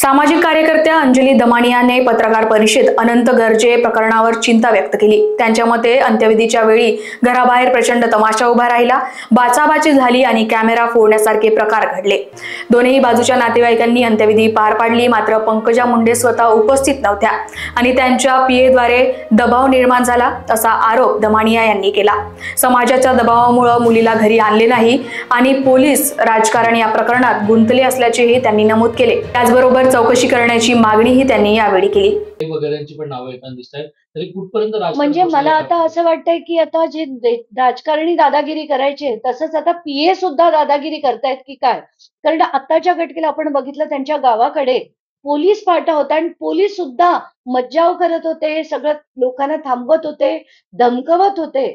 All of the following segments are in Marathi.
सामाजिक कार्यकर्त्या अंजली दमानियाने पत्रकार परिषद अनंत गर्जे प्रकरणावर चिंता व्यक्त केली। त्यांच्या मते अंत्यविधीच्या वेळी घराबाहेर प्रचंड तमाशा उभा राहिला, बाचाबाची झाली आणि कॅमेरा फोडण्यासारखे प्रकार घडले। दोन्ही बाजूच्या नातेवाईकांनी अंत्यविधी पार पाडली, मात्र पंकजा मुंडे स्वतः उपस्थित नव्हत्या आणि त्यांच्या पीएद्वारे दबाव निर्माण झाला असा आरोप दमानिया यांनी केला। समाजाच्या दबावामुळे मुलीला घरी आणले नाही आणि पोलीस राजकारण या प्रकरणात गुंतले असल्याचेही त्यांनी नमूद केले। त्याचबरोबर चौकशी करण्याची मागणीही त्यांनी यावेळी केली। वगैरेंची पण नावे येताना दिसतात, तरी कुठपर्यंत म्हणजे मला आता असं वाटतंय की आता जे राजकारणी दादागिरी करायचे तसंच आता पीए सुद्धा दादागिरी करतायत की काय। कारण आताच्या घटनेला आपण बघितलं, त्यांच्या गावाकडे पोलीस फाटा होता आणि पोलीस सुद्धा मज्जाव करत होते, सगळं लोकांना थांबवत होते, धमकवत होते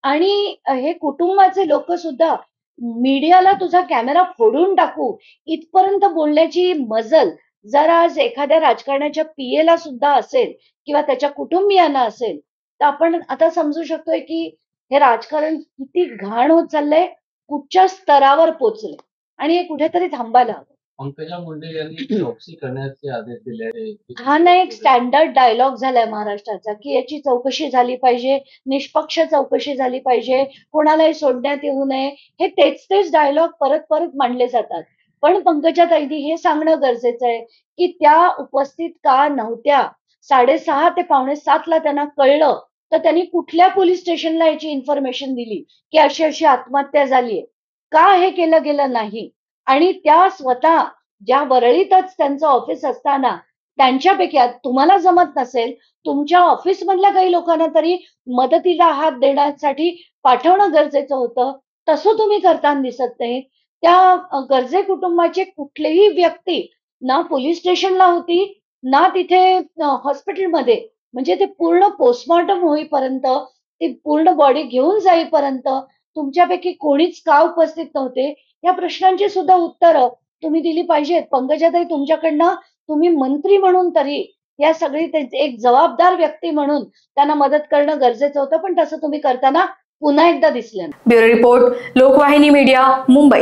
आणि हे कुटुंबाचे लोक सुद्धा मीडियाला तुझा कॅमेरा फोडून टाकू इथपर्यंत बोलण्याची मजल जर आज एखाद्या राजकारणाच्या पीएला सुद्धा असेल किंवा त्याच्या कुटुंबियांना असेल, तर आपण आता समजू शकतोय की हे राजकारण किती घाण होत चाललंय, कुठच्या स्तरावर पोहोचलंय आणि हे कुठेतरी थांबायला हवं। पंकजा मुंडे यांनी चौकशी करण्याचे आदेश दिले। हा ना एक स्टँडर्ड डायलॉग झालाय महाराष्ट्राचा की याची चौकशी झाली पाहिजे, निष्पक्ष चौकशी झाली पाहिजे, कोणालाही सोडण्यात येऊ नये। हे तेच डायलॉग परत परत मांडले जातात। पण पंकजाताईंनी हे सांगणं गरजेचं आहे की त्या उपस्थित का नव्हत्या। 6:30 ते 6:45 त्यांना कळलं तर त्यांनी कुठल्या पोलीस स्टेशनला याची इन्फॉर्मेशन दिली की अशी अशी आत्महत्या झालीये, का हे केलं गेलं नाही। आणि त्या स्वतः ज्या वरळीतच त्यांचं ऑफिस असताना त्यांच्यापैकी तुम्हाला जमत नसेल, तुमच्या ऑफिस मधल्या काही लोकांना तरी मदतीला हात देण्यासाठी पाठवणं गरजेचं होतं, तसं तुम्ही करताना दिसत नाही। त्या गर्जे कुटुंबाचे कुठलेही व्यक्ती ना पोलीस स्टेशनला होती ना तिथे हॉस्पिटलमध्ये, म्हणजे ते पूर्ण पोस्टमॉर्टम होईपर्यंत, ती पूर्ण बॉडी घेऊन जाईपर्यंत तुमच्यापैकी कोणीच का उपस्थित नव्हते, या प्रश्नांची सुद्धा उत्तरं तुम्ही दिली पाहिजेत। पंकजाताई, तुमच्याकडनं तुम्ही मंत्री म्हणून तरी या सगळी एक जबाबदार व्यक्ती म्हणून त्यांना मदत करणं गरजेचं होतं, पण तसं तुम्ही करताना पुन्हा एकदा दिसलं नाही। Bureau report, Lokvahini media, Mumbai.